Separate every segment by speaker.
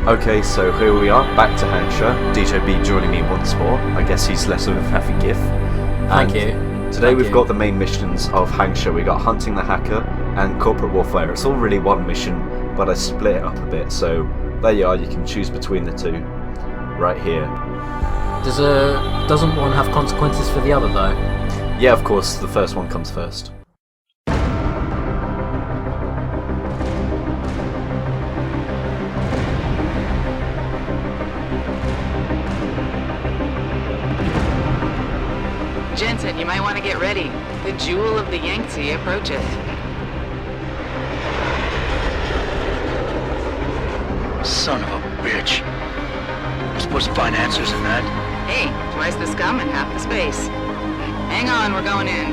Speaker 1: Okay, so here we are, back to Hangsha. DJ B joining me once more. I guess he's less of a faffy gif.
Speaker 2: Thank you.
Speaker 1: Today we've got the main missions of Hangsha. We got Hunting the Hacker and Corporate Warfare. It's all really one mission, but I split it up a bit, so there you are, you can choose between the two. Right here.
Speaker 2: Doesn't one have consequences for the other though?
Speaker 1: Yeah, of course, the first one comes first.
Speaker 3: Jensen, you might want to get ready. The jewel of the Yangtze approaches.
Speaker 4: Son of a bitch. I'm supposed to find answers in that.
Speaker 3: Hey, twice the scum and half the space. Hang on, we're going in.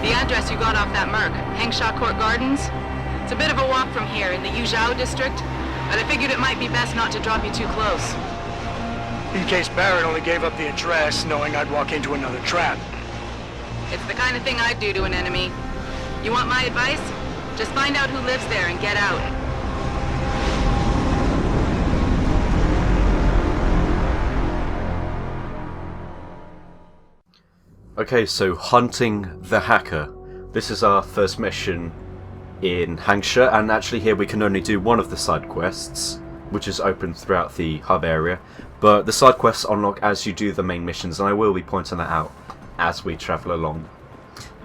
Speaker 3: The address you got off that Merc, Hengsha Court Gardens. It's a bit of a walk from here in the Yuzhou district, but I figured it might be best not to drop you too close.
Speaker 5: In case Barrett only gave up the address, knowing I'd walk into another trap.
Speaker 3: It's the kind of thing I'd do to an enemy. You want my advice? Just find out who lives there and get out.
Speaker 1: Okay, so Hunting the Hacker. This is our first mission in Hangsha, and actually here we can only do one of the side quests, which is open throughout the hub area. But the side quests unlock as you do the main missions, and I will be pointing that out as we travel along.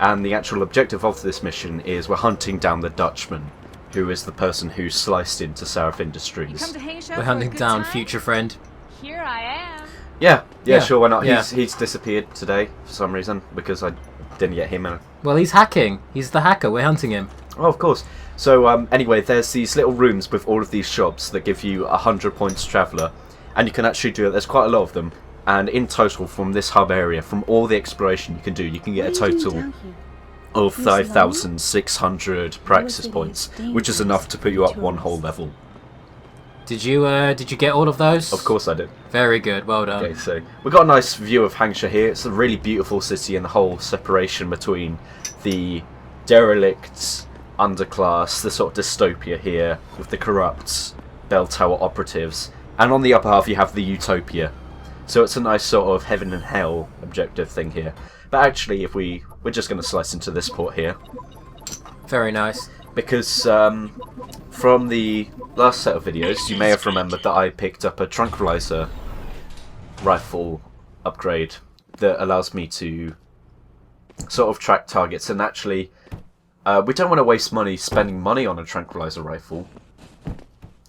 Speaker 1: And the actual objective of this mission is we're hunting down the Dutchman, who is the person who sliced into Sarif Industries.
Speaker 2: We're hunting down future friend.
Speaker 6: Here I am.
Speaker 1: Yeah, sure, why not?
Speaker 2: Yeah.
Speaker 1: He's disappeared today for some reason, because I didn't get him in.
Speaker 2: Well, he's hacking. He's the hacker. We're hunting him.
Speaker 1: Oh, of course. So anyway, there's these little rooms with all of these shops that give you 100 points traveller, and you can actually do it. There's quite a lot of them, and in total from this hub area, from all the exploration you can do, you can get a total of 5,600 praxis points, which is enough to put you up one whole level.
Speaker 2: Did you get all of those?
Speaker 1: Of course I did.
Speaker 2: Very good. Well done.
Speaker 1: Okay, so we've got a nice view of Hangsha here. It's a really beautiful city, and the whole separation between the derelict underclass, the sort of dystopia here with the corrupt bell tower operatives, and on the upper half you have the utopia. So it's a nice sort of heaven and hell objective thing here. But actually, if we're just going to slice into this port here.
Speaker 2: Very nice.
Speaker 1: Because from the last set of videos, you may have remembered that I picked up a tranquilizer rifle upgrade that allows me to sort of track targets. And actually, we don't want to waste money spending money on a tranquilizer rifle.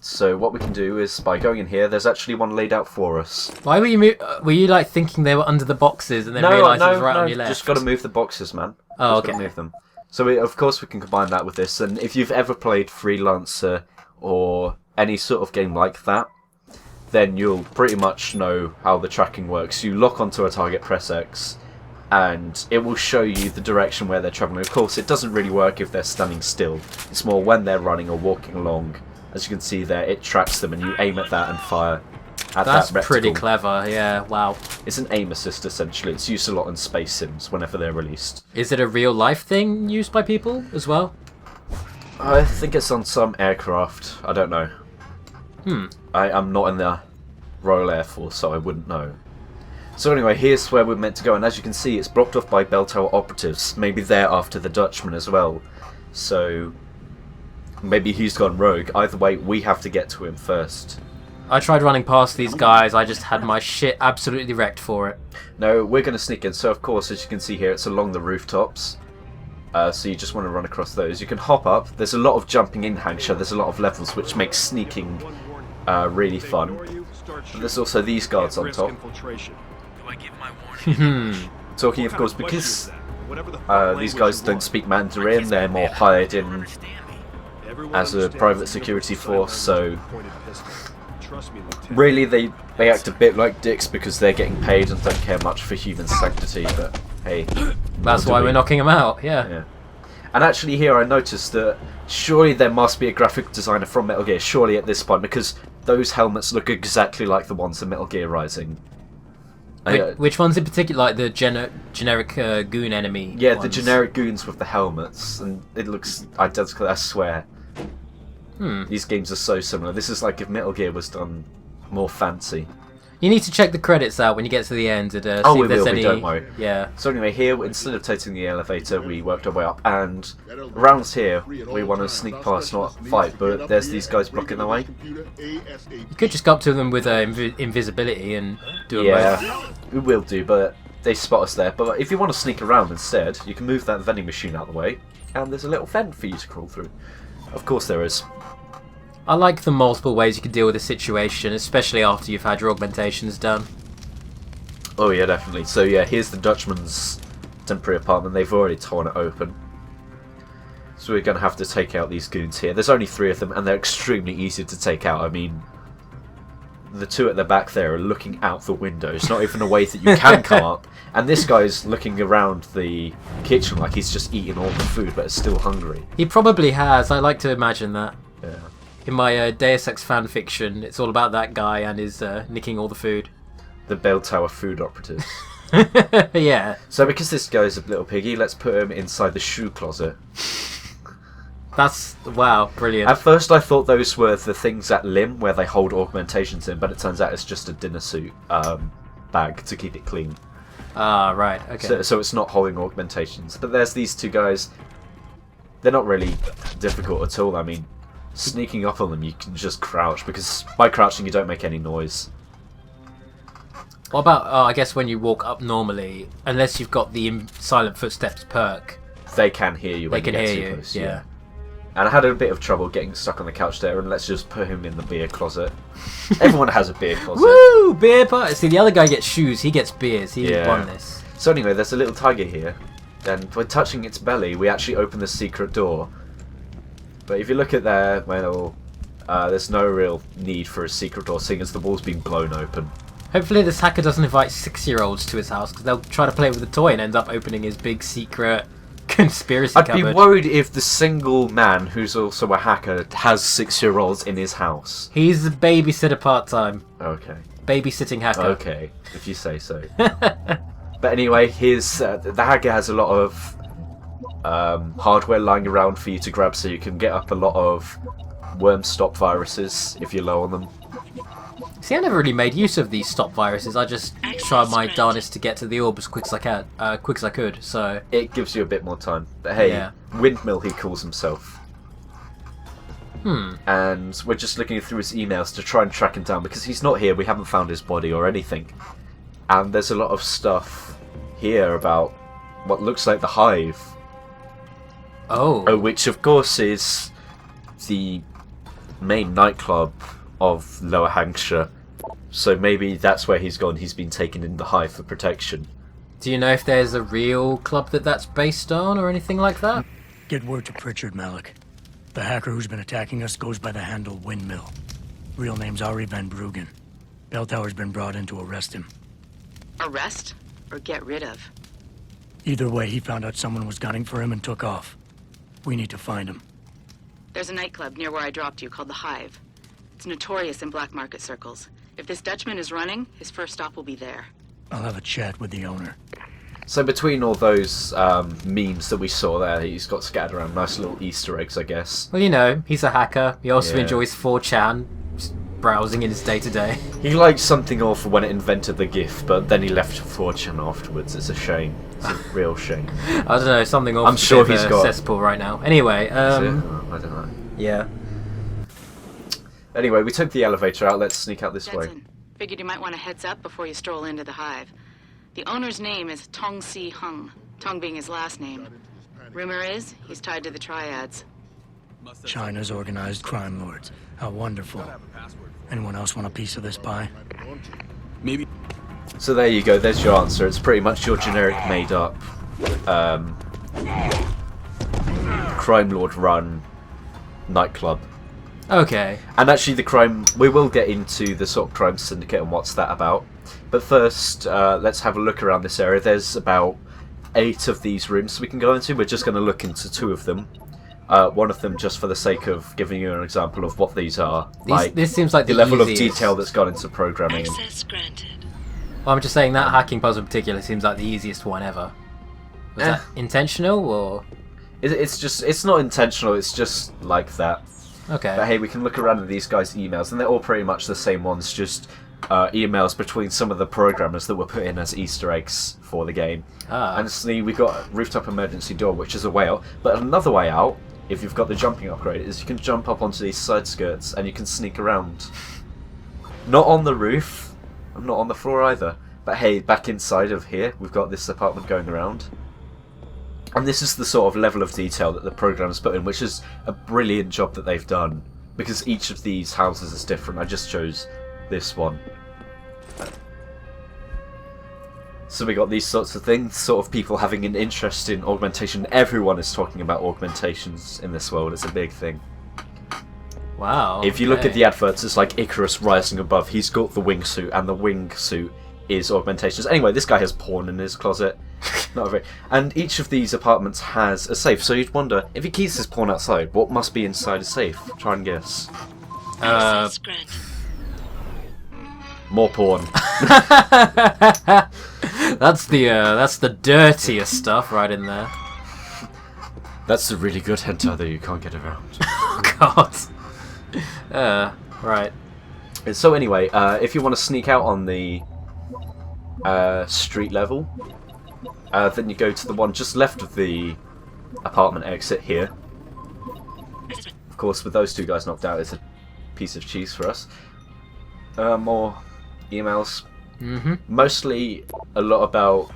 Speaker 1: So what we can do is, by going in here, there's actually one laid out for us.
Speaker 2: Why were you were you like thinking they were under the boxes and then realised it was right on your left?
Speaker 1: Just got to move the boxes, man.
Speaker 2: Oh,
Speaker 1: just
Speaker 2: okay.
Speaker 1: Gotta move them. So of course we can combine that with this, and if you've ever played Freelancer or any sort of game like that, then you'll pretty much know how the tracking works. You lock onto a target, press X, and it will show you the direction where they're travelling. Of course, it doesn't really work if they're standing still. It's more when they're running or walking along. As you can see there, it tracks them, and you aim at that and fire at
Speaker 2: That's
Speaker 1: that reticle.
Speaker 2: pretty clever, yeah, wow.
Speaker 1: It's an aim assist, essentially. It's used a lot in space sims whenever they're released.
Speaker 2: Is it a real-life thing used by people as well?
Speaker 1: I think it's on some aircraft. I don't know. I'm not in the Royal Air Force, so I wouldn't know. So anyway, here's where we're meant to go, and as you can see, it's blocked off by bell tower operatives. Maybe they're after the Dutchman as well. So maybe he's gone rogue. Either way, we have to get to him first.
Speaker 2: I tried running past these guys, I just had my shit absolutely wrecked for it.
Speaker 1: No, we're going to sneak in. So of course, as you can see here, it's along the rooftops. So you just want to run across those. You can hop up. There's a lot of jumping in Hangsha. There's a lot of levels, which makes sneaking really fun. But there's also these guards on top. Talking, of course, because these guys don't speak Mandarin, they're more hired in as a private security force, so really they act a bit like dicks because they're getting paid and don't care much for human sanctity, but hey.
Speaker 2: That's why we're knocking them out, yeah.
Speaker 1: And actually here I noticed that surely there must be a graphic designer from Metal Gear, surely at this point, because those helmets look exactly like the ones in Metal Gear Rising.
Speaker 2: Which ones in particular? Like the generic goon enemy?
Speaker 1: Yeah,
Speaker 2: ones?
Speaker 1: the generic goons with the helmets, and it looks identical. I swear. These games are so similar. This is like if Metal Gear was done more fancy.
Speaker 2: You need to check the credits out when you get to the end and see
Speaker 1: we
Speaker 2: if there's
Speaker 1: will
Speaker 2: any.
Speaker 1: don't worry.
Speaker 2: Yeah.
Speaker 1: So anyway, here instead of taking the elevator, we worked our way up, and around here we want to sneak past, not fight, but there's these guys blocking the way.
Speaker 2: You could just go up to them with invisibility and do a
Speaker 1: Yeah, we will do, but they spot us there. But if you want to sneak around instead, you can move that vending machine out of the way, and there's a little vent for you to crawl through. Of course there is.
Speaker 2: I like the multiple ways you can deal with a situation, especially after you've had your augmentations done.
Speaker 1: Oh yeah, definitely. So yeah, here's the Dutchman's temporary apartment. They've already torn it open. So we're going to have to take out these goons here. There's only 3 of them, and they're extremely easy to take out. I mean, the 2 at the back there are looking out the window. It's not even a way that you can come up. And this guy's looking around the kitchen like he's just eating all the food, but is still hungry.
Speaker 2: He probably has. I like to imagine that.
Speaker 1: Yeah.
Speaker 2: In my Deus Ex fan fiction, it's all about that guy and his nicking all the food.
Speaker 1: The bell tower food operative.
Speaker 2: Yeah.
Speaker 1: So because this guy's a little piggy, let's put him inside the shoe closet.
Speaker 2: That's, wow, brilliant.
Speaker 1: At first I thought those were the things at Lim where they hold augmentations in, but it turns out it's just a dinner suit bag to keep it clean.
Speaker 2: Ah, right, okay.
Speaker 1: So it's not holding augmentations. But there's these 2 guys. They're not really difficult at all. I mean, sneaking up on them, you can just crouch, because by crouching you don't make any noise.
Speaker 2: What about, I guess when you walk up normally, unless you've got the silent footsteps perk,
Speaker 1: They can hear you when
Speaker 2: they can
Speaker 1: you get
Speaker 2: hear
Speaker 1: too
Speaker 2: you,
Speaker 1: close.
Speaker 2: yeah.
Speaker 1: And I had a bit of trouble getting stuck on the couch there, and let's just put him in the beer closet. Everyone has a beer closet.
Speaker 2: Woo! Beer party! See, the other guy gets shoes, he gets beers, he won this.
Speaker 1: So anyway, there's a little tiger here, and by touching its belly, we actually open the secret door. But if you look at there, well, there's no real need for a secret door, seeing as the wall's been blown open.
Speaker 2: Hopefully this hacker doesn't invite 6-year-olds to his house, because they'll try to play with a toy and end up opening his big secret conspiracy
Speaker 1: I'd
Speaker 2: cupboard.
Speaker 1: be worried if the single man, who's also a hacker, has 6-year-olds in his house.
Speaker 2: He's a babysitter part-time.
Speaker 1: Okay.
Speaker 2: Babysitting hacker.
Speaker 1: Okay, if you say so. But anyway, the hacker has a lot of hardware lying around for you to grab, so you can get up a lot of worm stop viruses if you're low on them.
Speaker 2: See, I never really made use of these stop viruses. I just tried my darnest to get to the orb as quick as I could. So
Speaker 1: it gives you a bit more time. But hey,
Speaker 2: yeah.
Speaker 1: Windmill he calls himself. And we're just looking through his emails to try and track him down, because he's not here. We haven't found his body or anything. And there's a lot of stuff here about what looks like the Hive.
Speaker 2: Oh,
Speaker 1: Which of course is the main nightclub of Lower Hangsha. So maybe that's where he's gone. He's been taken in the Hive for protection.
Speaker 2: do you know if there's a real club that's based on or anything like that?
Speaker 5: Get word to Pritchard, Malik. The hacker who's been attacking us goes by the handle Windmill. Real name's Ari Van Bruggen. Bell Tower's been brought in to arrest him.
Speaker 3: Arrest or get rid of?
Speaker 5: Either way, he found out someone was gunning for him and took off. We need to find him.
Speaker 3: There's a nightclub near where I dropped you called the Hive. It's notorious in black market circles. If this Dutchman is running, his first stop will be there.
Speaker 5: I'll have a chat with the owner.
Speaker 1: So between all those memes that we saw there, he's got scattered around, nice little Easter eggs, I guess.
Speaker 2: Well, you know, he's a hacker. He also
Speaker 1: Yeah.
Speaker 2: enjoys 4chan, just browsing in his day-to-day.
Speaker 1: He liked something awful when it invented the GIF, but then he left 4chan afterwards. It's a shame. It's a real shame.
Speaker 2: I don't know, something awful.
Speaker 1: I'm sure he's
Speaker 2: a
Speaker 1: got-
Speaker 2: cesspool right now. Anyway,
Speaker 1: Is it? Oh, I don't know.
Speaker 2: yeah.
Speaker 1: Anyway, we took the elevator out. Let's sneak out this way.
Speaker 3: Jensen, figured you might want a heads up before you stroll into the Hive. The owner's name is Tong Hung, Tong being his last name. Rumor is he's tied to the Triads.
Speaker 5: China's organized crime lords. How wonderful. Anyone else want a piece of this pie?
Speaker 4: Maybe.
Speaker 1: So there you go. There's your answer. It's pretty much your generic made-up crime lord run nightclub.
Speaker 2: Okay.
Speaker 1: And actually the crime, we will get into the sort of crime syndicate and what's that about. But first, let's have a look around this area. There's about 8 of these rooms we can go into. We're just going to look into 2 of them. One of them just for the sake of giving you an example of what these are.
Speaker 2: This seems like
Speaker 1: the
Speaker 2: the
Speaker 1: level
Speaker 2: easiest.
Speaker 1: of detail that's gone into programming.
Speaker 6: Access granted.
Speaker 2: Well, I'm just saying that hacking puzzle in particular seems like the easiest one ever. Was that intentional, or...?
Speaker 1: It's not intentional, it's just like that.
Speaker 2: Okay.
Speaker 1: But hey, we can look around at these guys' emails, and they're all pretty much the same ones, just emails between some of the programmers that were put in as Easter eggs for the game. And suddenly we got rooftop emergency door, which is a way out. But another way out, if you've got the jumping upgrade, is you can jump up onto these side skirts and you can sneak around. Not on the roof, not on the floor either. But hey, back inside of here, we've got this apartment going around. And this is the sort of level of detail that the programmers put in, which is a brilliant job that they've done. Because each of these houses is different. I just chose this one. So we got these sorts of things, sort of people having an interest in augmentation. Everyone is talking about augmentations in this world. It's a big thing.
Speaker 2: Wow.
Speaker 1: If you look at the adverts, it's like Icarus rising above. He's got the wingsuit, and the wingsuit is augmentations. Anyway, this guy has porn in his closet. Not very. And each of these apartments has a safe, so you'd wonder, if he keeps his porn outside, what must be inside a safe? Try and guess. More porn.
Speaker 2: That's the dirtiest stuff right in there.
Speaker 1: That's the really good hentai that you can't get around.
Speaker 2: Oh god. Right.
Speaker 1: So anyway, if you want to sneak out on the street level, then you go to the one just left of the apartment exit here. Of course, with those two guys knocked out, it's a piece of cheese for us. More emails. Mostly a lot about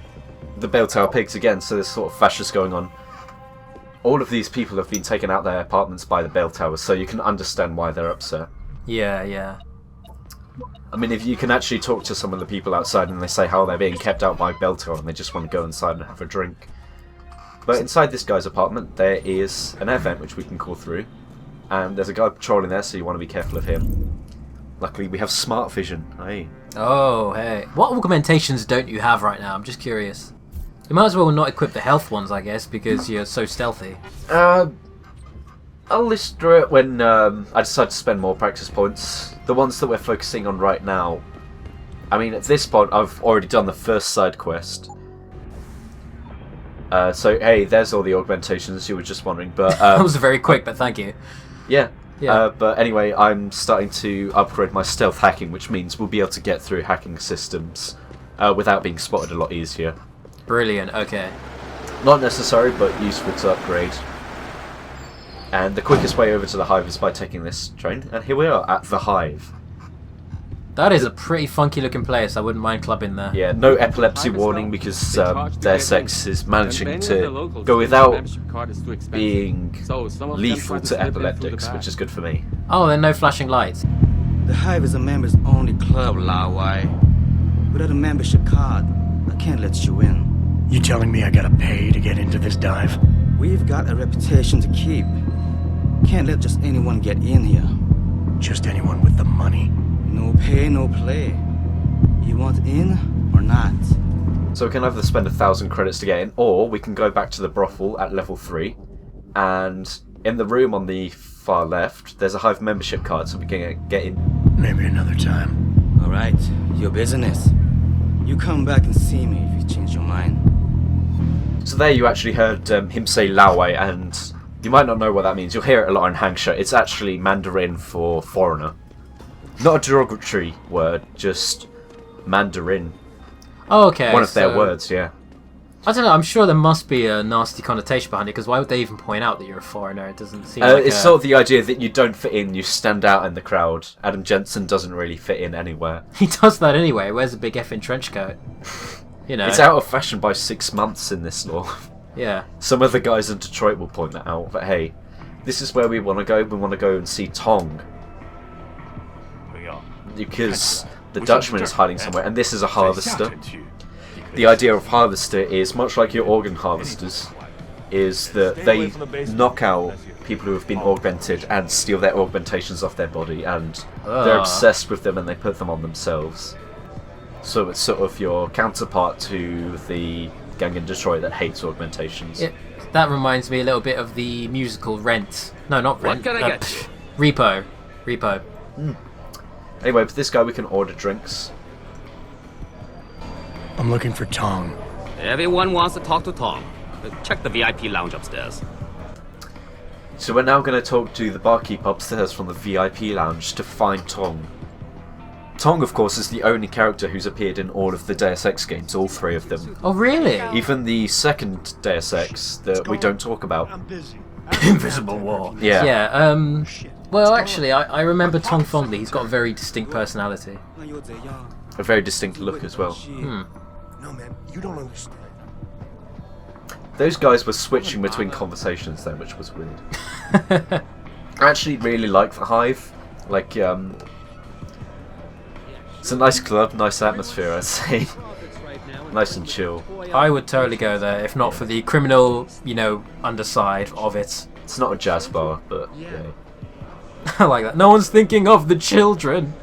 Speaker 1: the bell tower pigs again, so there's sort of fascists going on. All of these people have been taken out their apartments by the bell towers, so you can understand why they're upset.
Speaker 2: Yeah.
Speaker 1: I mean, if you can actually talk to some of the people outside and they say how they're being kept out by bell tower and they just want to go inside and have a drink. But inside this guy's apartment there is an air vent which we can call through, and there's a guy patrolling there, so you want to be careful of him. Luckily we have smart vision. Hey.
Speaker 2: Oh, hey. What augmentations don't you have right now? I'm just curious. You might as well not equip the health ones, I guess, because you're so stealthy.
Speaker 1: I'll list through it when I decide to spend more practice points. The ones that we're focusing on right now, I mean, at this point I've already done the first side quest. So hey, there's all the augmentations you were just wondering, but
Speaker 2: that was very quick, but thank you.
Speaker 1: Yeah. But anyway, I'm starting to upgrade my stealth hacking, which means we'll be able to get through hacking systems without being spotted a lot easier.
Speaker 2: Brilliant, okay.
Speaker 1: Not necessary, but useful to upgrade. And the quickest way over to the Hive is by taking this train, and here we are at the Hive.
Speaker 2: That is a pretty funky looking place, I wouldn't mind clubbing there.
Speaker 1: Yeah, no epilepsy warning because their sex is managing to go without being lethal to epileptics, which is good for me.
Speaker 2: Oh, there are no flashing lights.
Speaker 6: The Hive is a members only club, Lawai. Without a membership card, I can't let you in.
Speaker 5: You telling me I gotta pay to get into this dive?
Speaker 6: We've got a reputation to keep. Can't let just anyone get in here.
Speaker 5: Just anyone with the money?
Speaker 6: No pay, no play. You want in or not?
Speaker 1: So we can either spend 1,000 credits to get in, or we can go back to the brothel at level 3, and in the room on the far left, there's a Hive membership card, so we can get in.
Speaker 5: Maybe another time.
Speaker 6: Alright, your business. You come back and see me if you change your mind.
Speaker 1: So there you actually heard him say Laowai, and you might not know what that means. You'll hear it a lot in Hangsha. It's actually Mandarin for foreigner. Not a derogatory word, just Mandarin.
Speaker 2: Oh, okay.
Speaker 1: One of their words, yeah.
Speaker 2: I don't know, I'm sure there must be a nasty connotation behind it, because why would they even point out that you're a foreigner? It doesn't seem like
Speaker 1: it's sort of the idea that you don't fit in, you stand out in the crowd. Adam Jenson doesn't really fit in anywhere.
Speaker 2: He does that anyway, wears a big effing trench coat. You know.
Speaker 1: It's out of fashion by 6 months in this law.
Speaker 2: Yeah.
Speaker 1: Some of the guys in Detroit will point that out, but hey, this is where we want to go. We want to go and see Tong. Because the Dutchman is hiding somewhere, and this is a harvester. The idea of harvester is, much like your organ harvesters, is that they knock out people who have been augmented and steal their augmentations off their body, and they're obsessed with them and they put them on themselves. So it's sort of your counterpart to the gang in Detroit that hates augmentations.
Speaker 2: That reminds me a little bit of the musical Rent. No, not Rent. Repo. Repo.
Speaker 1: Anyway, with this guy we can order drinks.
Speaker 5: I'm looking for Tong.
Speaker 7: Everyone wants to talk to Tong. Check the VIP lounge upstairs.
Speaker 1: So we're now going to talk to the barkeep upstairs from the VIP lounge to find Tong. Tong, of course, is the only character who's appeared in all of the Deus Ex games, all 3 of them.
Speaker 2: Oh, really?
Speaker 1: Even the second Deus Ex that we don't talk about.
Speaker 5: Invisible War.
Speaker 1: Yeah.
Speaker 2: Yeah, well, actually, I remember Tong fondly. He's got a very distinct personality.
Speaker 1: A very distinct look as well.
Speaker 8: No, man, you don't understand.
Speaker 1: Those guys were switching between conversations then, which was weird. I actually really like the Hive. Like, it's a nice club, nice atmosphere, I'd say. Nice and chill.
Speaker 2: I would totally go there, if not for the criminal, underside of it.
Speaker 1: It's not a jazz bar, but yeah.
Speaker 2: I like that. No one's thinking of the children.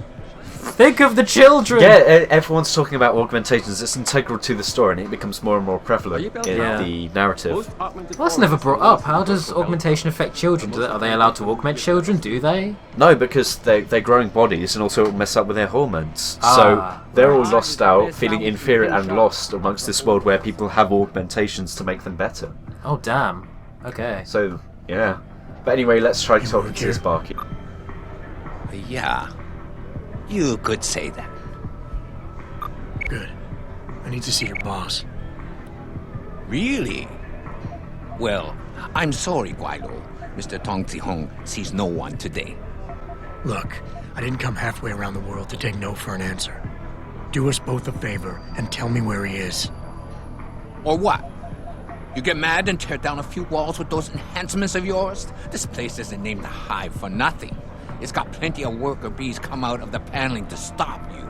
Speaker 2: Think of the children!
Speaker 1: Yeah, everyone's talking about augmentations. It's integral to the story, and it becomes more and more prevalent in the narrative.
Speaker 2: Well, that's never brought up. How does augmentation affect children? Are they allowed to augment children? Do they?
Speaker 1: No, because they're growing bodies, and also it'll mess up with their hormones. So they're all lost out, feeling inferior and lost amongst this world where people have augmentations to make them better.
Speaker 2: Oh, damn. Okay.
Speaker 1: So, yeah. But anyway, let's try talking to this barkeep.
Speaker 4: Yeah. You could say that.
Speaker 5: Good. I need to see your boss.
Speaker 4: Really? Well, I'm sorry, Guilo. Mr. Tong Zihong sees no one today.
Speaker 5: Look, I didn't come halfway around the world to take no for an answer. Do us both a favor and tell me where he is.
Speaker 4: Or what? You get mad and tear down a few walls with those enhancements of yours? This place isn't named the Hive for nothing. It's got plenty of worker bees come out of the paneling to stop you.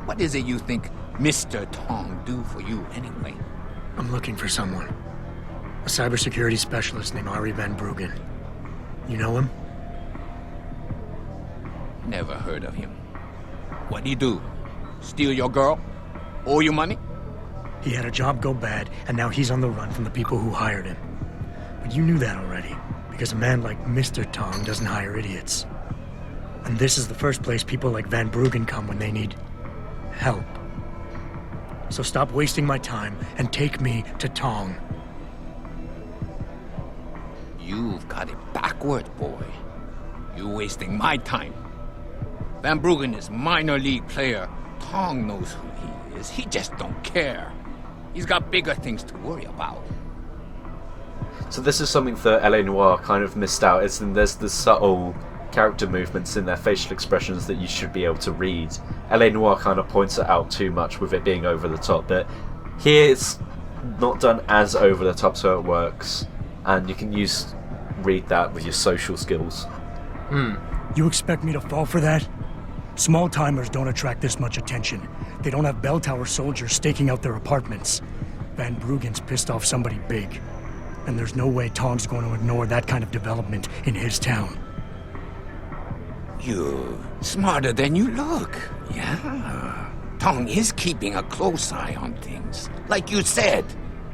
Speaker 4: What is it you think Mr. Tong do for you anyway?
Speaker 5: I'm looking for someone. A cybersecurity specialist named Ari Van Bruggen. You know him?
Speaker 4: Never heard of him. What'd he do? Steal your girl? Owe you money?
Speaker 5: He had a job go bad, and now he's on the run from the people who hired him. But you knew that already. Because a man like Mr. Tong doesn't hire idiots. And this is the first place people like Van Bruggen come when they need help. So stop wasting my time and take me to Tong.
Speaker 4: You've got it backward, boy. You're wasting my time. Van Bruggen is minor league player. Tong knows who he is. He just don't care. He's got bigger things to worry about.
Speaker 1: So this is something that L.A. Noire kind of missed out. There's the subtle character movements in their facial expressions that you should be able to read. L.A. Noire kind of points it out too much with it being over the top, but here it's not done as over the top, so it works. And you can read that with your social skills.
Speaker 5: You expect me to fall for that? Small timers don't attract this much attention. They don't have bell tower soldiers staking out their apartments. Van Bruggen's pissed off somebody big. And there's no way Tong's going to ignore that kind of development in his town.
Speaker 4: You're smarter than you look. Yeah. Tong is keeping a close eye on things. Like you said,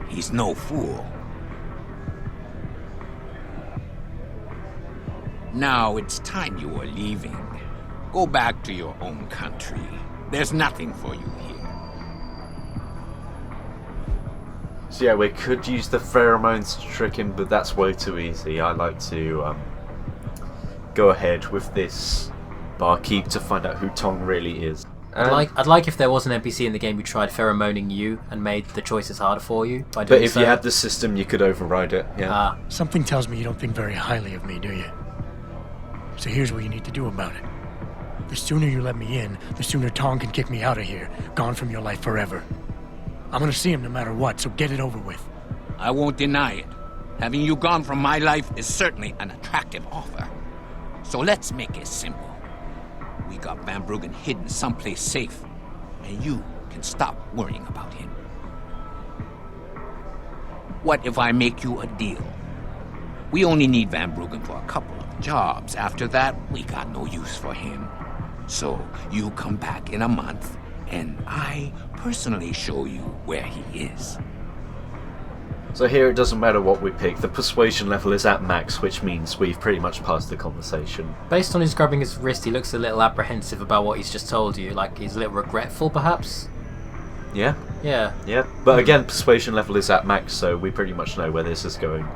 Speaker 4: he's no fool. Now it's time you were leaving. Go back to your own country. There's nothing for you here.
Speaker 1: So yeah, we could use the pheromones to trick him, but that's way too easy. I like to go ahead with this barkeep to find out who Tong really is.
Speaker 2: I'd like if there was an NPC in the game who tried pheromoning you and made the choices harder for you by doing
Speaker 1: But if
Speaker 2: so.
Speaker 1: you had the system, you could override it. Yeah.
Speaker 5: Something tells me you don't think very highly of me, do you? So here's what you need to do about it. The sooner you let me in, the sooner Tong can kick me out of here, gone from your life forever. I'm gonna see him no matter what, so get it over with.
Speaker 4: I won't deny it. Having you gone from my life is certainly an attractive offer. So let's make it simple. We got Van Bruggen hidden someplace safe, and you can stop worrying about him. What if I make you a deal? We only need Van Bruggen for a couple of jobs. After that, we got no use for him. So you come back in a month, and I personally show you where he is.
Speaker 1: So here it doesn't matter what we pick, the persuasion level is at max, which means we've pretty much passed the conversation.
Speaker 2: Based on his grabbing his wrist, he looks a little apprehensive about what he's just told you, like he's a little regretful perhaps?
Speaker 1: Yeah.
Speaker 2: Yeah.
Speaker 1: Yeah. But again, persuasion level is at max, so we pretty much know where this is going.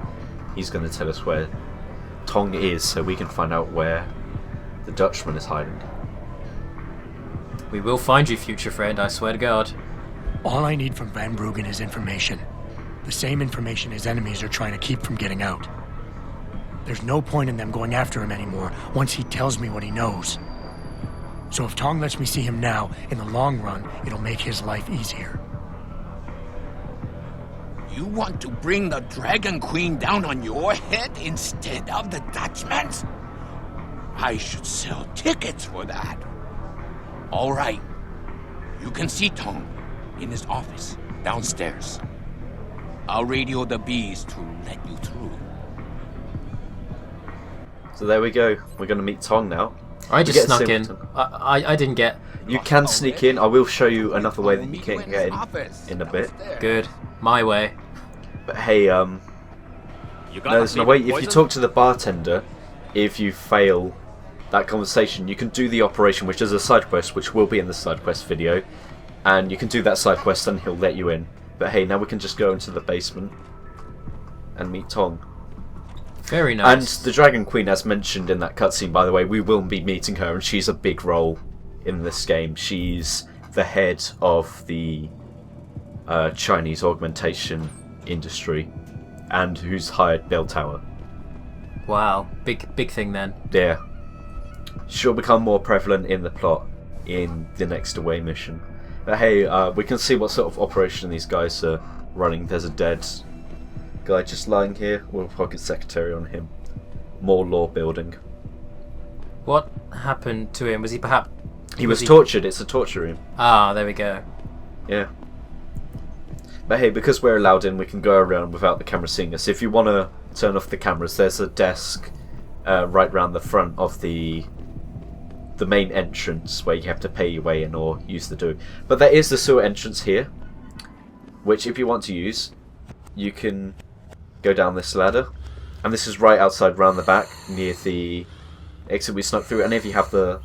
Speaker 1: He's going to tell us where Tong is, so we can find out where the Dutchman is hiding.
Speaker 2: We will find you, future friend, I swear to God.
Speaker 5: All I need from Van Bruggen is information. The same information his enemies are trying to keep from getting out. There's no point in them going after him anymore once he tells me what he knows. So if Tong lets me see him now, in the long run, it'll make his life easier.
Speaker 4: You want to bring the Dragon Queen down on your head instead of the Dutchman's? I should sell tickets for that. All right. You can see Tong in his office downstairs. I'll radio the bees to let you through.
Speaker 1: So there we go. We're going to meet Tong now.
Speaker 2: I just snuck in.
Speaker 1: Simpleton.
Speaker 2: I didn't get...
Speaker 1: You can sneak in. I will show you another way that you can get in a bit.
Speaker 2: Good. My way.
Speaker 1: But hey, no, there's no way. If you talk to the bartender, if you fail that conversation, you can do the operation, which is a side quest, which will be in the side quest video, and you can do that side quest and he'll let you in. But hey, now we can just go into the basement and meet Tong.
Speaker 2: Very nice.
Speaker 1: And the Dragon Queen, as mentioned in that cutscene, by the way, we will be meeting her, and she's a big role in this game. She's the head of the Chinese augmentation industry, and who's hired Bell Tower.
Speaker 2: Wow, big thing then.
Speaker 1: Yeah. She'll become more prevalent in the plot in the next away mission. But hey, we can see what sort of operation these guys are running. There's a dead guy just lying here with a pocket secretary on him. More law building.
Speaker 2: What happened to him? Was he perhaps...
Speaker 1: He was tortured. It's a torture room.
Speaker 2: Ah, there we go.
Speaker 1: Yeah. But hey, because we're allowed in, we can go around without the camera seeing us. If you want to turn off the cameras, there's a desk right round the front of the main entrance where you have to pay your way in or use the door. But there is the sewer entrance here, which if you want to use, you can go down this ladder. And this is right outside round the back near the exit we snuck through. And if you have the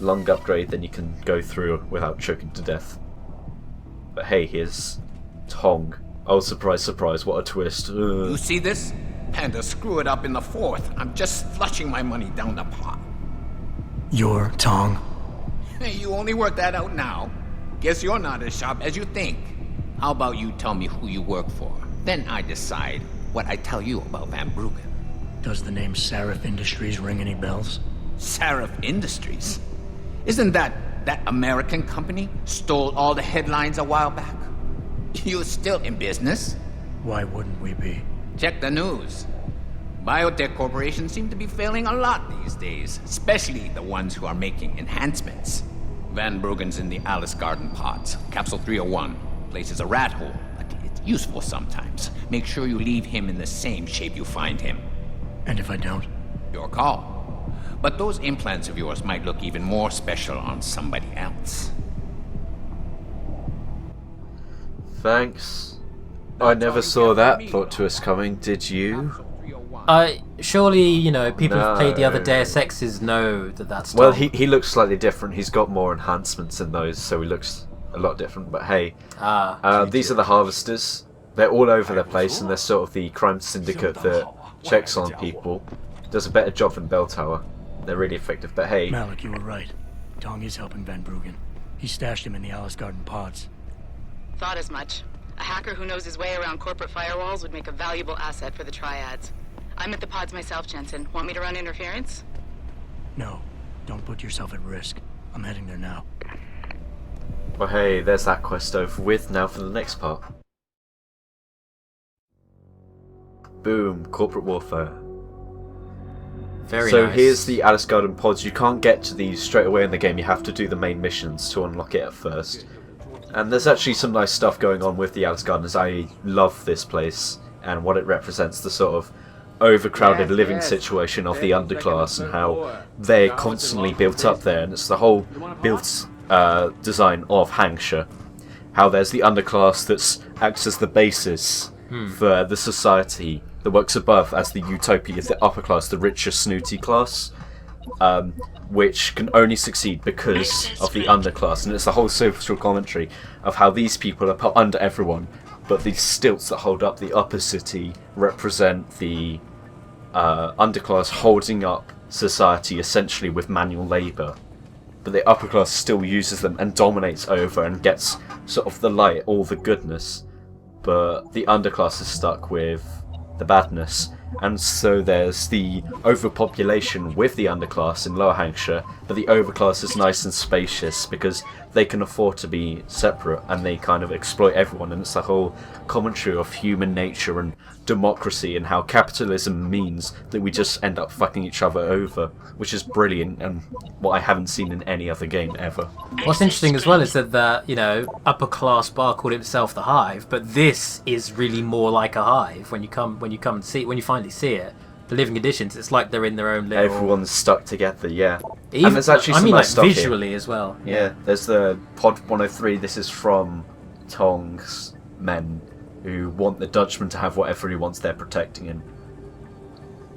Speaker 1: lung upgrade, then you can go through without choking to death. But hey, here's Tong. Oh, surprise, surprise, what a twist.
Speaker 4: You see this? Panda, screw it up in the fourth. I'm just flushing my money down the pot.
Speaker 5: You're Tong?
Speaker 4: Hey, you only work that out now. Guess you're not as sharp as you think. How about you tell me who you work for? Then I decide what I tell you about Van Bruggen.
Speaker 5: Does the name Sarif Industries ring any bells?
Speaker 4: Sarif Industries? Isn't that American company stole all the headlines a while back? You're still in business?
Speaker 5: Why wouldn't we be?
Speaker 4: Check the news. Biotech corporations seem to be failing a lot these days, especially the ones who are making enhancements. Van Bruggen's in the Alice Garden pods. Capsule 301. Place is a rat hole, but it's useful sometimes. Make sure you leave him in the same shape you find him.
Speaker 5: And if I don't?
Speaker 4: Your call. But those implants of yours might look even more special on somebody else.
Speaker 1: Thanks. I never saw that plot twist coming, did you?
Speaker 2: Surely, you know, people who've played the other Deus Exes know that that's
Speaker 1: Well,
Speaker 2: Tong.
Speaker 1: he looks slightly different. He's got more enhancements in those, so he looks a lot different. But hey, these are the Harvesters. They're all over the place, and they're sort of the crime syndicate that checks on people. Does a better job than Bell Tower. They're really effective, but hey...
Speaker 5: Malik, you were right. Tong is helping Van Bruggen. He stashed him in the Alice Garden pods.
Speaker 3: Thought as much. A hacker who knows his way around corporate firewalls would make a valuable asset for the Triads. I'm at the pods myself, Jensen. Want me to run interference?
Speaker 5: No. Don't put yourself at risk. I'm heading there now.
Speaker 1: Well, hey, there's that quest over with. Now for the next part. Boom. Corporate warfare.
Speaker 2: Very
Speaker 1: so
Speaker 2: nice.
Speaker 1: here's the Alice Garden pods. You can't get to these straight away in the game. You have to do the main missions to unlock it at first. And there's actually some nice stuff going on with the Alice Gardens. I love this place and what it represents, the sort of overcrowded living situation of the underclass and how they're constantly built up there. And it's the whole built design of Hangsha. How there's the underclass that acts as the basis for the society that works above as the utopia, the upper class, the richer, snooty class. which can only succeed because of the underclass, and it's the whole social commentary of how these people are put under everyone, but these stilts that hold up the upper city represent the underclass holding up society essentially with manual labour, but the upper class still uses them and dominates over and gets sort of the light, all the goodness, but the underclass is stuck with the badness. And so there's the overpopulation with the underclass in Lower Hangsha, but the overclass is nice and spacious because they can afford to be separate and they kind of exploit everyone. And it's the whole commentary of human nature and democracy and how capitalism means that we just end up fucking each other over, which is brilliant and what I haven't seen in any other game ever.
Speaker 2: What's interesting as well is that the upper class bar called himself the Hive, but this is really more like a hive when you finally see it. The living conditions, it's like they're in their own little...
Speaker 1: Everyone's stuck together, yeah. And there's actually some nice stuff
Speaker 2: visually
Speaker 1: here.
Speaker 2: As well.
Speaker 1: Yeah, there's the Pod 103. This is from Tong's men who want the Dutchman to have whatever he wants. They're protecting him.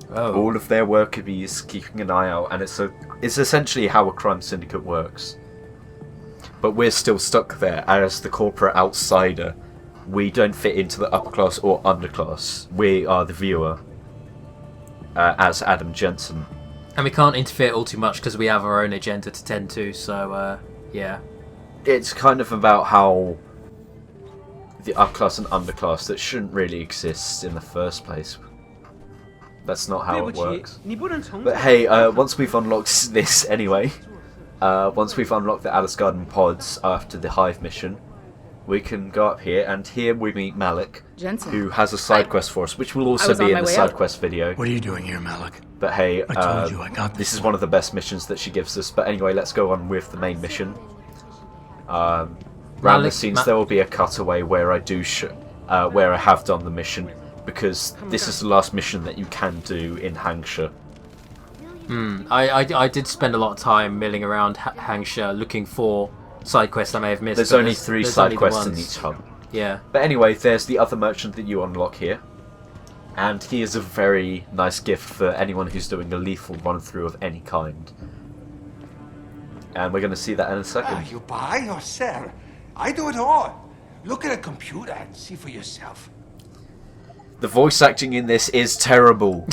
Speaker 2: Oh.
Speaker 1: All of their worker bees keeping an eye out, and it's essentially how a crime syndicate works. But we're still stuck there as the corporate outsider. We don't fit into the upper class or underclass. We are the viewer. As Adam Jenson.
Speaker 2: And we can't interfere all too much because we have our own agenda to tend to, so, yeah.
Speaker 1: It's kind of about how the upclass and underclass that shouldn't really exist in the first place. That's not how it works. But hey, once we've unlocked this anyway, once we've unlocked the Alice Garden pods after the Hive mission, we can go up here, and here we meet Malik,
Speaker 3: Jensen.
Speaker 1: who has a side quest for us, which will also be in the side quest video.
Speaker 5: What are you doing here, Malik?
Speaker 1: But hey,
Speaker 5: I told you I got
Speaker 1: this is one of the best missions that she gives us. But anyway, let's go on with the main mission. Round the scenes, there will be a cutaway where I do where I have done the mission, because this is the last mission that you can do in Hangsha.
Speaker 2: I did spend a lot of time milling around Hangsha looking for side quests I may have missed.
Speaker 1: There's only three side quests in each hub.
Speaker 2: Yeah.
Speaker 1: But anyway, there's the other merchant that you unlock here. And he is a very nice gift for anyone who's doing a lethal run-through of any kind. And we're going to see that in a second.
Speaker 8: You buy or sell? I do it all. Look at a computer and see for yourself.
Speaker 1: The voice acting in this is terrible.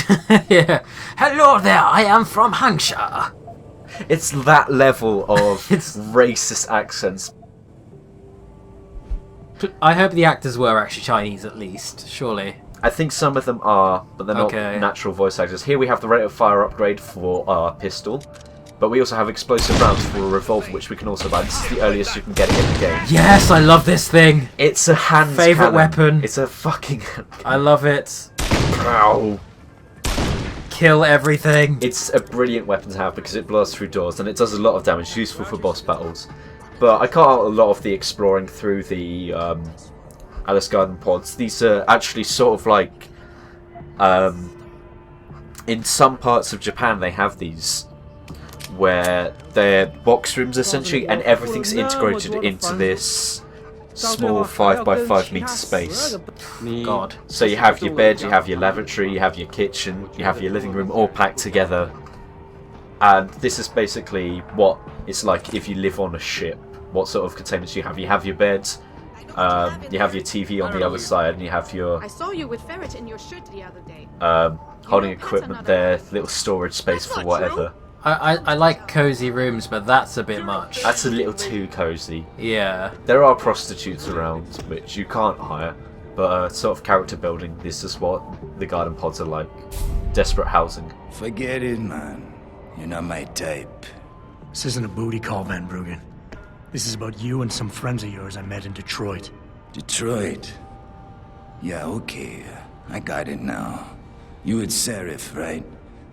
Speaker 2: Yeah. Hello there, I am from Hangsha.
Speaker 1: It's that level of racist accents.
Speaker 2: I hope the actors were actually Chinese at least, surely.
Speaker 1: I think some of them are, but they're not natural voice actors. Here we have the rate of fire upgrade for our pistol, but we also have explosive rounds for a revolver, which we can also buy. This is the earliest you can get it in the game.
Speaker 2: Yes, I love this thing!
Speaker 1: It's a hand
Speaker 2: Favorite
Speaker 1: cannon.
Speaker 2: weapon.
Speaker 1: It's a fucking hand cannon.
Speaker 2: I love it.
Speaker 1: Ow.
Speaker 2: Kill everything.
Speaker 1: It's a brilliant weapon to have because it blasts through doors and it does a lot of damage, useful for boss battles. But I cut out a lot of the exploring through the Alice Garden pods. These are actually sort of like... in some parts of Japan they have these where they're box rooms essentially, and everything's integrated into this small 5x5 meter space.
Speaker 2: God.
Speaker 1: So you have your bed, you have your lavatory, you have your kitchen, you have your living room all packed together. And this is basically what it's like if you live on a ship. What sort of containers you have? You have your bed, you have your TV on the other side, and you have your
Speaker 9: I saw you with ferret in your shirt the other day.
Speaker 1: holding equipment there, little storage space for whatever.
Speaker 2: I like cozy rooms, but that's a bit much.
Speaker 1: That's a little too cozy.
Speaker 2: Yeah.
Speaker 1: There are prostitutes around, which you can't hire, but sort of character building, this is what the garden pods are like. Desperate housing.
Speaker 10: Forget it, man. You're not my type.
Speaker 5: This isn't a booty call, Van Bruggen. This is about you and some friends of yours I met in Detroit.
Speaker 10: Detroit? Yeah, okay. I got it now. You with Sarif, right?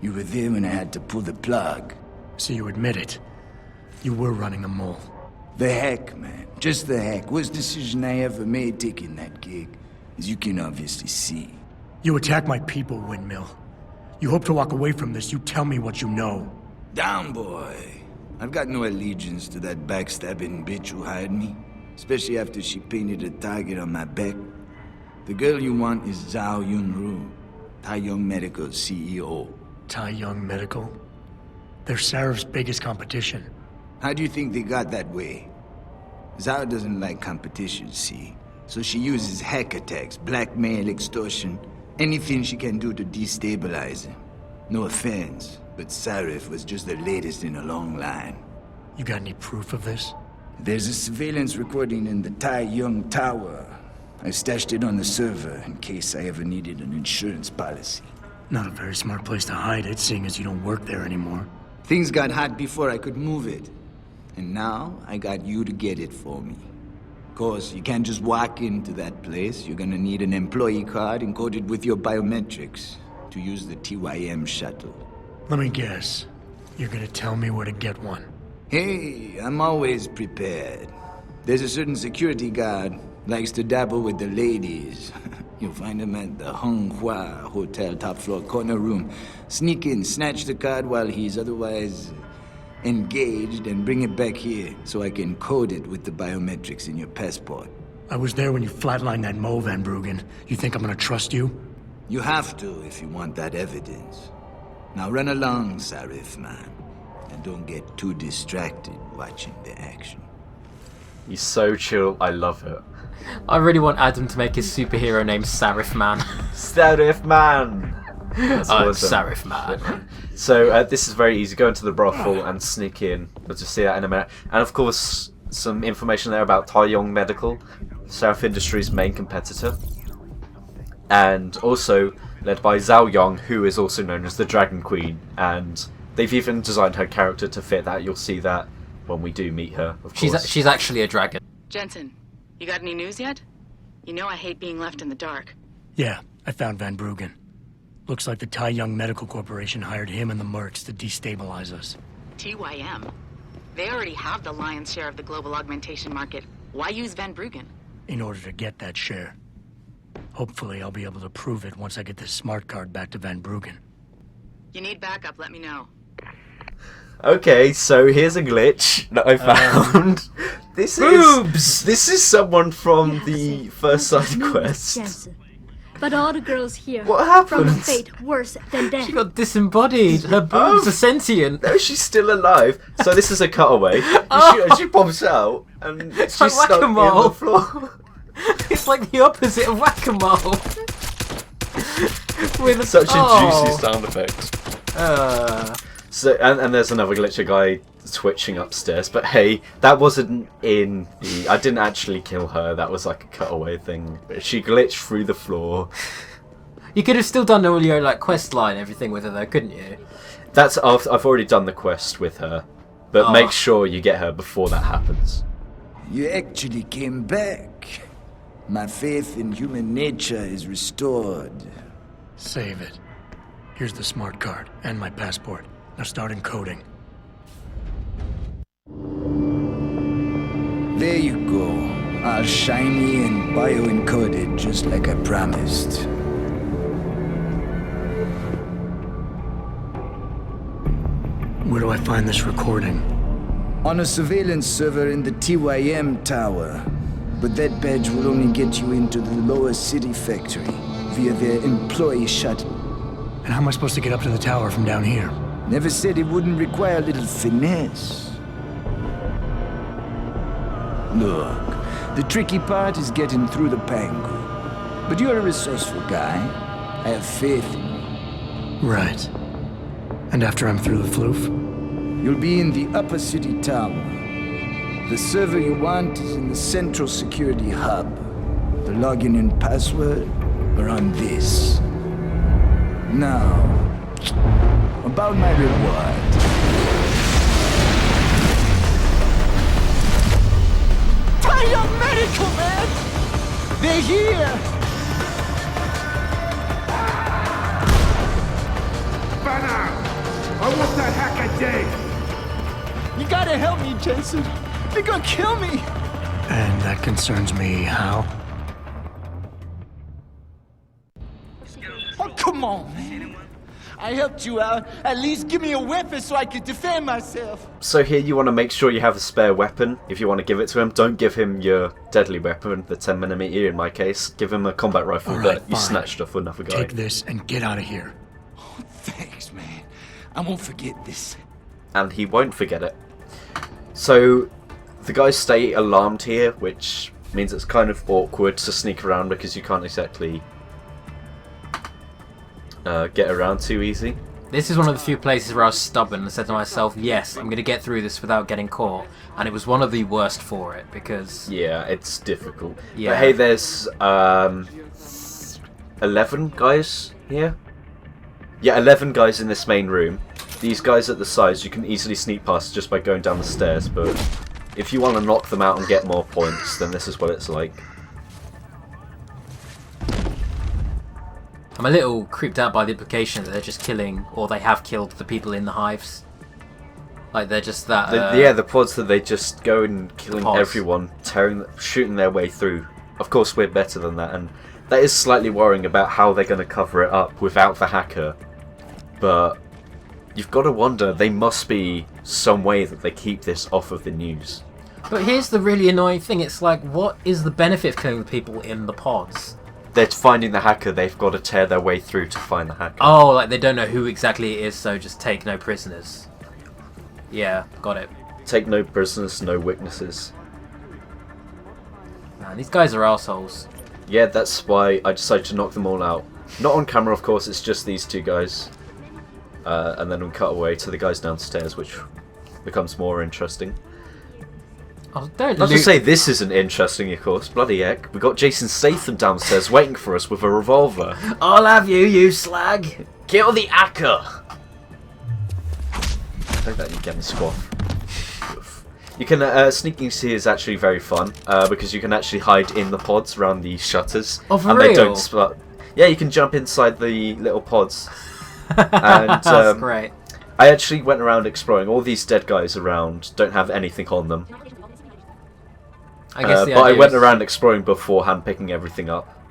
Speaker 10: You were there when I had to pull the plug.
Speaker 5: So you admit it. You were running a mole.
Speaker 10: The heck, man. Just the heck. Worst decision I ever made taking that gig, as you can obviously see.
Speaker 5: You attack my people, Windmill. You hope to walk away from this. You tell me what you know.
Speaker 10: Down, boy. I've got no allegiance to that backstabbing bitch who hired me. Especially after she painted a target on my back. The girl you want is Zhao Yunru, Tai Young Medical's CEO.
Speaker 5: Tai Young Medical? They're Sarif's biggest competition.
Speaker 10: How do you think they got that way? Zara doesn't like competition, see? So she uses hack attacks, blackmail, extortion, anything she can do to destabilize him. No offense, but Sarif was just the latest in a long line.
Speaker 5: You got any proof of this?
Speaker 10: There's a surveillance recording in the Tai Yong Tower. I stashed it on the server in case I ever needed an insurance policy.
Speaker 5: Not a very smart place to hide it, seeing as you don't work there anymore.
Speaker 10: Things got hot before I could move it. And now, I got you to get it for me. Of course, you can't just walk into that place. You're gonna need an employee card encoded with your biometrics to use the TYM shuttle.
Speaker 5: Let me guess. You're gonna tell me where to get one.
Speaker 10: Hey, I'm always prepared. There's a certain security guard, likes to dabble with the ladies. You'll find him at the Hengsha Hotel top floor corner room. Sneak in, snatch the card while he's otherwise engaged, and bring it back here so I can code it with the biometrics in your passport.
Speaker 5: I was there when you flatlined that Mo, Van Bruggen. You think I'm gonna trust you?
Speaker 10: You have to if you want that evidence. Now run along, Sarif, man. And don't get too distracted watching the action.
Speaker 1: He's so chill, I love it.
Speaker 2: I really want Adam to make his superhero name Sarif Man.
Speaker 1: Sarif Man! That's
Speaker 2: I'm
Speaker 1: awesome.
Speaker 2: Sarif Man.
Speaker 1: So this is very easy. Go into the brothel and sneak in. We'll just see that in a minute. And of course, some information there about Tai Yong Medical, Sarif Industries' main competitor. And also led by Zhao Yong, who is also known as the Dragon Queen. And they've even designed her character to fit that. You'll see that when we do meet her, of course.
Speaker 2: She's actually a dragon.
Speaker 3: Jensen, you got any news yet? You know I hate being left in the dark.
Speaker 5: Yeah, I found Van Bruggen. Looks like the Tai Yong Medical Corporation hired him and the mercs to destabilize us.
Speaker 3: TYM? They already have the lion's share of the global augmentation market. Why use Van Bruggen?
Speaker 5: In order to get that share. Hopefully I'll be able to prove it once I get this smart card back to Van Bruggen.
Speaker 3: You need backup, let me know.
Speaker 1: Okay, so here's a glitch that I found. This is someone from the first side quest.
Speaker 11: Jensen. But all the girls here
Speaker 1: What happened?
Speaker 11: from a fate worse than death.
Speaker 2: She got disembodied. Her boobs are sentient.
Speaker 1: No, she's still alive. So this is a cutaway. She pops out and she's
Speaker 2: like
Speaker 1: stuck in
Speaker 2: whack-a-mole.
Speaker 1: the floor.
Speaker 2: It's like the opposite of whack-a-mole. With
Speaker 1: Such a juicy sound effect. So and there's another glitch, a guy twitching upstairs. But hey, that wasn't in the... I didn't actually kill her. That was like a cutaway thing. But she glitched through the floor.
Speaker 2: You could have still done all your like quest line and everything with her though, couldn't you?
Speaker 1: I've already done the quest with her. But make sure you get her before that happens.
Speaker 10: You actually came back. My faith in human nature is restored.
Speaker 5: Save it. Here's the smart card and my passport. Now start encoding.
Speaker 10: There you go. All shiny and bio-encoded, just like I promised.
Speaker 5: Where do I find this recording?
Speaker 10: On a surveillance server in the TYM tower. But that badge will only get you into the lower city factory via their employee shuttle.
Speaker 5: And how am I supposed to get up to the tower from down here?
Speaker 10: Never said it wouldn't require a little finesse. Look, the tricky part is getting through the Pangu. But you're a resourceful guy. I have faith in you.
Speaker 5: Right. And after I'm through the floof?
Speaker 10: You'll be in the upper city tower. The server you want is in the central security hub. The login and password are on this. Now, about my reward. Tai Yong Medical, man! They're here!
Speaker 8: Banner! I want that hacker dead!
Speaker 10: You gotta help me, Jensen. They're gonna kill me!
Speaker 5: And that concerns me how?
Speaker 10: Oh, come on, man. I helped you out. At least give me a weapon so I can defend myself.
Speaker 1: So here you want to make sure you have a spare weapon. If you want to give it to him, don't give him your deadly weapon, the 10mm in my case. Give him a combat rifle that you snatched off another guy.
Speaker 5: Take this and get out of here.
Speaker 10: Oh, thanks, man. I won't forget this.
Speaker 1: and he won't forget it. So the guys stay alarmed here, which means it's kind of awkward to sneak around because you can't exactly get around too easy.
Speaker 2: This is one of the few places where I was stubborn and said to myself, yes, I'm going to get through this without getting caught. And it was one of the worst for it, because...
Speaker 1: Yeah, it's difficult.
Speaker 2: Yeah.
Speaker 1: But hey, there's 11 guys here? Yeah, 11 guys in this main room. These guys at the sides, you can easily sneak past just by going down the stairs, but if you want to knock them out and get more points, then this is what it's like.
Speaker 2: I'm a little creeped out by the implication that they're just killing, or they have killed the people in the hives. Like, they're just that...
Speaker 1: Yeah, the pods that they just go and killing everyone, shooting their way through. Of course, we're better than that, and that is slightly worrying about how they're going to cover it up without the hacker. But you've got to wonder, there must be some way that they keep this off of the news.
Speaker 2: But here's the really annoying thing, it's like, what is the benefit of killing the people in the pods?
Speaker 1: They're finding the hacker, they've got to tear their way through to find the hacker.
Speaker 2: Oh, like they don't know who exactly it is, so just take no prisoners. Yeah, got it.
Speaker 1: Take no prisoners, no witnesses.
Speaker 2: Man, these guys are assholes.
Speaker 1: Yeah, that's why I decided to knock them all out. Not on camera, of course, it's just these two guys. And then we cut away to the guys downstairs, which becomes more interesting.
Speaker 2: Oh, don't
Speaker 1: Not to say this isn't interesting, of course. Bloody heck. We got Jason Statham downstairs waiting for us with a revolver.
Speaker 2: I'll have you, you slag!
Speaker 1: Kill the hacker! Take that, you get me squaff. You can, sneaking see is actually very fun, because you can actually hide in the pods around the shutters.
Speaker 2: Oh, for
Speaker 1: and
Speaker 2: real?
Speaker 1: They don't split. Yeah, you can jump inside the little pods. And,
Speaker 2: that's great.
Speaker 1: I actually went around exploring. All these dead guys around don't have anything on them.
Speaker 2: I guess
Speaker 1: but I went around exploring beforehand, picking everything up.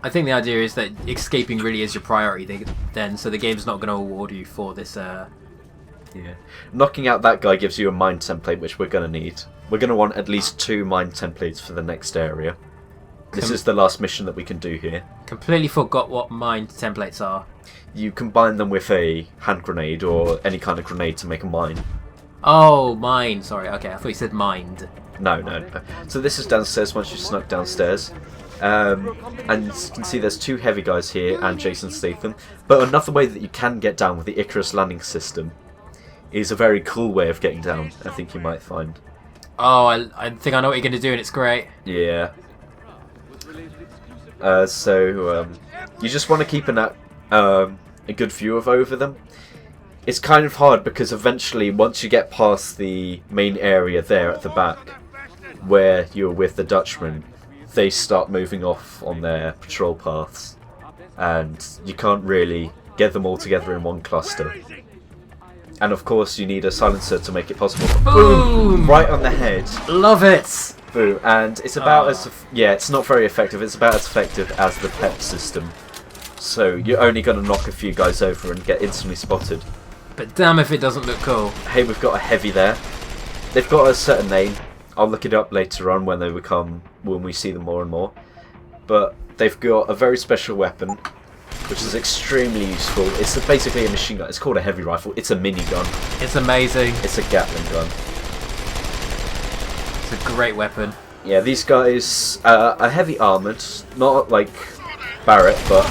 Speaker 2: I think the idea is that escaping really is your priority then, so the game's not going to award you for this,
Speaker 1: Yeah. Knocking out that guy gives you a mine template, which we're going to need. We're going to want at least 2 mine templates for the next area. This is the last mission that we can do here.
Speaker 2: Completely forgot what mine templates are.
Speaker 1: You combine them with a hand grenade or any kind of grenade to make a mine.
Speaker 2: Oh, mine. Sorry, okay, I thought you said mind.
Speaker 1: No. So this is downstairs once you snuck downstairs. And you can see there's 2 heavy guys here and Jason Statham. But another way that you can get down with the Icarus landing system is a very cool way of getting down, I think you might find.
Speaker 2: Oh, I think I know what you're going to do and it's great.
Speaker 1: Yeah. So you just want to keep a good view of over them. It's kind of hard because eventually, once you get past the main area there at the back, where you're with the Dutchman, they start moving off on their patrol paths, and you can't really get them all together in one cluster. And of course, you need a silencer to make it possible.
Speaker 2: Boom!
Speaker 1: Right on the head.
Speaker 2: Love it!
Speaker 1: Boom. And it's about it's not very effective. It's about as effective as the PEP system. So you're only going to knock a few guys over and get instantly spotted.
Speaker 2: But damn if it doesn't look cool.
Speaker 1: Hey, we've got a heavy there. They've got a certain name. I'll look it up later on when we see them more and more. But they've got a very special weapon, which is extremely useful. It's basically a machine gun. It's called a heavy rifle. It's a minigun.
Speaker 2: It's amazing.
Speaker 1: It's a Gatling gun.
Speaker 2: It's a great weapon.
Speaker 1: Yeah, these guys are heavy armoured. Not like Barrett, but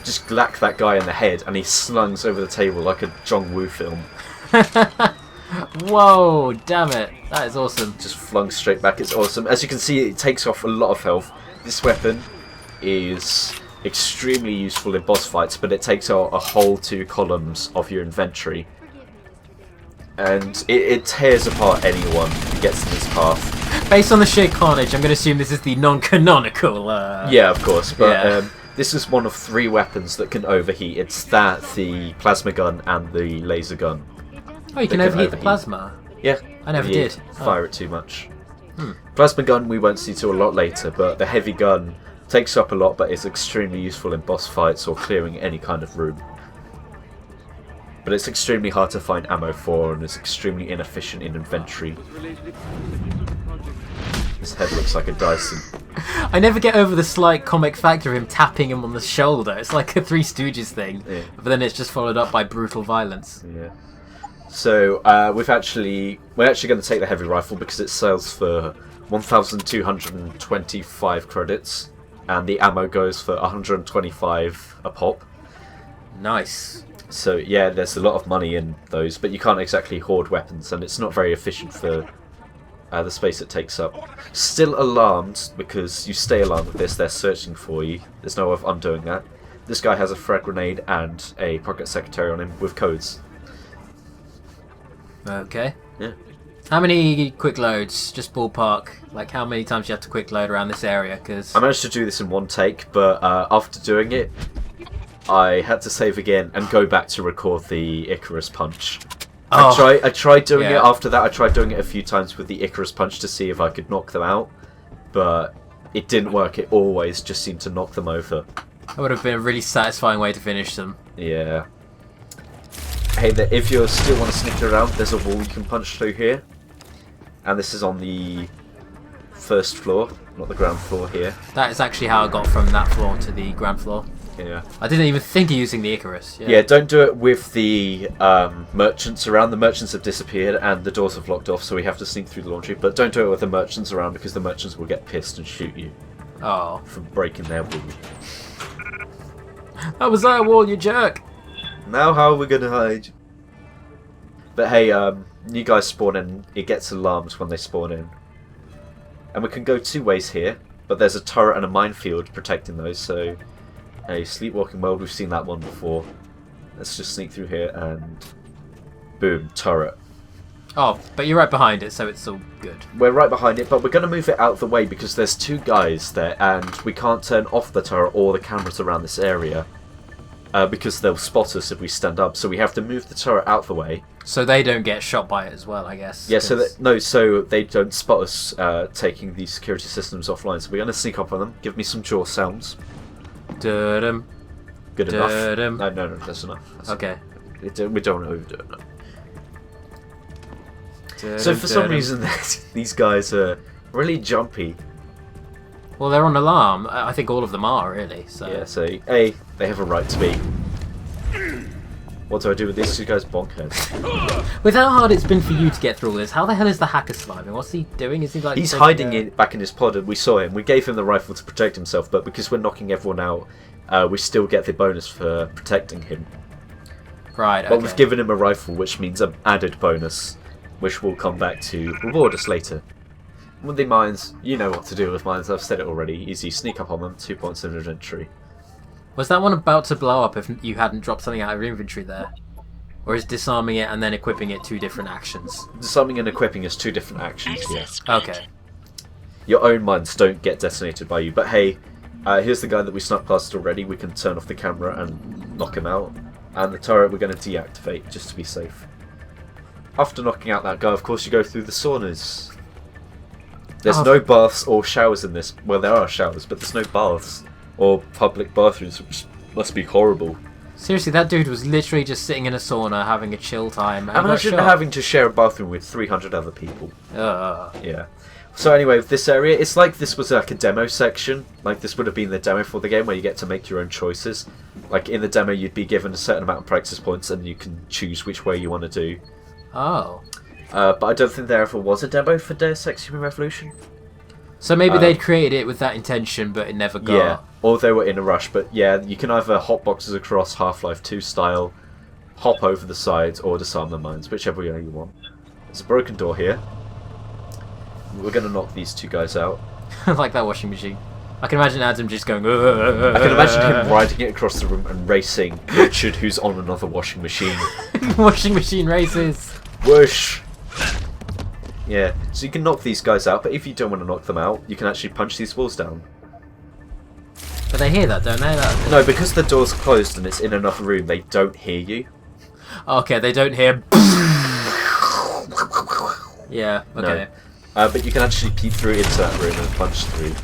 Speaker 1: just glack that guy in the head and he slungs over the table like a John Woo film.
Speaker 2: Whoa, damn it. That is awesome.
Speaker 1: Just flung straight back. It's awesome. As you can see, it takes off a lot of health. This weapon is extremely useful in boss fights, but it takes out a whole 2 columns of your inventory. And it tears apart anyone who gets in this path.
Speaker 2: Based on the sheer carnage, I'm going to assume this is the non-canonical...
Speaker 1: Yeah, of course, but this is one of 3 weapons that can overheat. It's that, the plasma gun, and the laser gun.
Speaker 2: Oh, you can overheat the plasma?
Speaker 1: Yeah.
Speaker 2: I never did.
Speaker 1: Fire it too much. Plasma gun we won't see till a lot later, but the heavy gun takes up a lot, but is extremely useful in boss fights or clearing any kind of room. But it's extremely hard to find ammo for, and it's extremely inefficient in inventory. His head looks like a Dyson.
Speaker 2: I never get over the slight comic factor of him tapping him on the shoulder. It's like a Three Stooges thing, but then it's just followed up by brutal violence.
Speaker 1: Yeah. So we're actually going to take the heavy rifle because it sells for 1,225 credits, and the ammo goes for 125 a pop.
Speaker 2: Nice.
Speaker 1: So yeah, there's a lot of money in those, but you can't exactly hoard weapons, and it's not very efficient for the space it takes up. Still alarmed, because you stay alarmed with this, they're searching for you. There's no way of undoing that. This guy has a frag grenade and a pocket secretary on him with codes.
Speaker 2: Okay.
Speaker 1: Yeah.
Speaker 2: How many quick loads? Just ballpark. Like, how many times you have to quick load around this area? Because
Speaker 1: I managed to do this in one take, but after doing it, I had to save again and go back to record the Icarus punch. I tried doing it after that. I tried doing it a few times with the Icarus punch to see if I could knock them out, but it didn't work. It always just seemed to knock them over.
Speaker 2: That would have been a really satisfying way to finish them.
Speaker 1: Yeah. Hey, if you still want to sneak around, there's a wall you can punch through here. And this is on the first floor, not the ground floor here.
Speaker 2: That is actually how I got from that floor to the ground floor.
Speaker 1: Yeah.
Speaker 2: I didn't even think of using the Icarus.
Speaker 1: Yeah, don't do it with the merchants around. The merchants have disappeared and the doors have locked off, so we have to sneak through the laundry. But don't do it with the merchants around, because the merchants will get pissed and shoot you.
Speaker 2: Oh.
Speaker 1: For breaking their wall.
Speaker 2: That was our wall, you jerk!
Speaker 1: Now how are we going to hide? But hey, you guys spawn in. It gets alarmed when they spawn in. And we can go two ways here, but there's a turret and a minefield protecting those, so... Hey, sleepwalking mode, we've seen that one before. Let's just sneak through here and... Boom, turret.
Speaker 2: Oh, but you're right behind it, so it's all good.
Speaker 1: We're right behind it, but we're going to move it out of the way because there's two guys there, and we can't turn off the turret or the cameras around this area. Because they'll spot us if we stand up, so we have to move the turret out of the way.
Speaker 2: So they don't get shot by it as well, I guess.
Speaker 1: Yeah, so they don't spot us taking these security systems offline. So we're going to sneak up on them. Give me some jaw sounds.
Speaker 2: Dum.
Speaker 1: Good enough. No, that's enough. That's
Speaker 2: okay.
Speaker 1: We don't want to overdo it, no. So for some reason, these guys are really jumpy.
Speaker 2: Well, they're on alarm. I think all of them are, really. So.
Speaker 1: Yeah, so, A, they have a right to be. What do I do with these two guys? Bonk heads.
Speaker 2: With how hard it's been for you to get through all this, how the hell is the hacker sliding? What's he doing? Is he like...
Speaker 1: He's hiding it back in his pod, and we saw him. We gave him the rifle to protect himself, but because we're knocking everyone out, we still get the bonus for protecting him.
Speaker 2: Right,
Speaker 1: But we've given him a rifle, which means an added bonus, which we'll come back to reward us later. With the mines, you know what to do with mines, I've said it already. Easy, sneak up on them, 2 points of inventory.
Speaker 2: Was that one about to blow up if you hadn't dropped something out of your inventory there? Or is disarming it and then equipping it two different actions?
Speaker 1: Disarming and equipping is two different actions, yes.
Speaker 2: Okay.
Speaker 1: Your own mines don't get detonated by you, but hey, here's the guy that we snuck past already. We can turn off the camera and knock him out. And the turret we're going to deactivate, just to be safe. After knocking out that guy, of course, you go through the saunas. There's no baths or showers in this. Well, there are showers, but there's no baths or public bathrooms, which must be horrible.
Speaker 2: Seriously, that dude was literally just sitting in a sauna having a chill time. And
Speaker 1: imagine having to share a bathroom with 300 other people.
Speaker 2: Yeah.
Speaker 1: So anyway, with this area, it's like this was like a demo section. Like this would have been the demo for the game where you get to make your own choices. Like in the demo, you'd be given a certain amount of practice points and you can choose which way you want to do.
Speaker 2: Oh.
Speaker 1: But I don't think there ever was a demo for Deus Ex Human Revolution.
Speaker 2: So maybe they'd created it with that intention, but it never got...
Speaker 1: Yeah, or they were in a rush. But yeah, you can either hot boxes across Half-Life 2 style, hop over the sides, or disarm the mines, whichever way you want. There's a broken door here. We're going to knock these two guys out.
Speaker 2: Like that washing machine. I can imagine Adam just going...
Speaker 1: I can imagine him riding it across the room and racing Richard, who's on another washing machine.
Speaker 2: Washing machine races!
Speaker 1: Whoosh! Yeah, so you can knock these guys out, but if you don't want to knock them out, you can actually punch these walls down.
Speaker 2: But they hear that, don't they?
Speaker 1: No, because the door's closed and it's in another room, they don't hear you.
Speaker 2: Okay, they don't hear... Yeah, okay.
Speaker 1: No. But you can actually peek through into that room and punch through.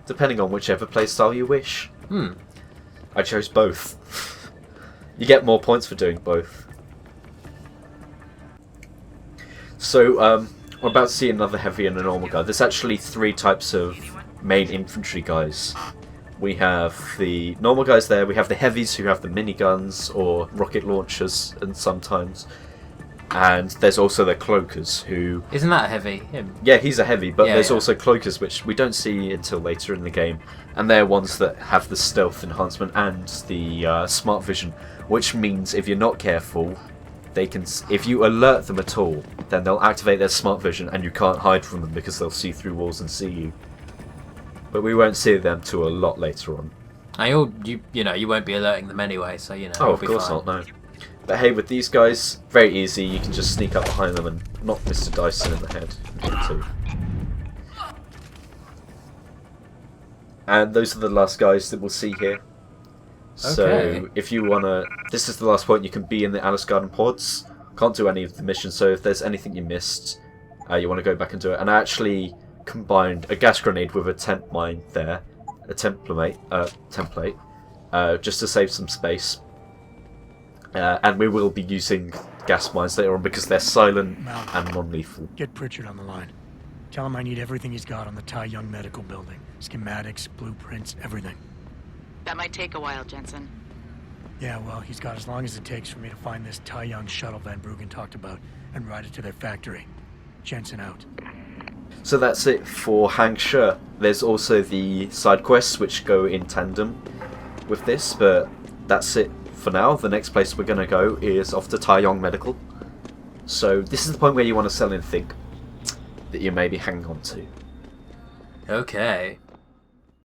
Speaker 1: Depending on whichever playstyle you wish. I chose both. You get more points for doing both. So, we're about to see another heavy and a normal guy. There's actually 3 types of main infantry guys. We have the normal guys there. We have the heavies who have the miniguns or rocket launchers, and sometimes. And there's also the cloakers who...
Speaker 2: Isn't that a heavy? Him?
Speaker 1: Yeah, he's a heavy, but
Speaker 2: Yeah,
Speaker 1: there's
Speaker 2: yeah.
Speaker 1: also cloakers, which we don't see until later in the game. And they're ones that have the stealth enhancement and the smart vision, which means if you're not careful, they can... If you alert them at all, then they'll activate their smart vision and you can't hide from them because they'll see through walls and see you. But we won't see them till a lot later on.
Speaker 2: And you won't be alerting them anyway, so you know.
Speaker 1: Oh, of course not, no. But hey, with these guys, very easy. You can just sneak up behind them and knock Mr. Dyson in the head. Too. And those are the last guys that we'll see here. So
Speaker 2: Okay.
Speaker 1: if you wanna, this is the last point. You can be in the Alice Garden pods. Can't do any of the missions. So if there's anything you missed, you want to go back and do it. And I actually combined a gas grenade with a temp mine there, a template, just to save some space. And we will be using gas mines later on because they're silent and non-lethal.
Speaker 5: Get Pritchard on the line. Tell him I need everything he's got on the Tai Young Medical Building. Schematics, blueprints, everything.
Speaker 3: That might take a while, Jensen.
Speaker 5: Yeah, well, he's got as long as it takes for me to find this Tai Young shuttle Van Bruggen talked about and ride it to their factory. Jensen out.
Speaker 1: So that's it for Hangsha. There's also the side quests which go in tandem with this, but that's it for now. The next place we're going to go is off to Tai Yong Medical. So this is the point where you want to sell anything that you maybe hang on to.
Speaker 2: Okay.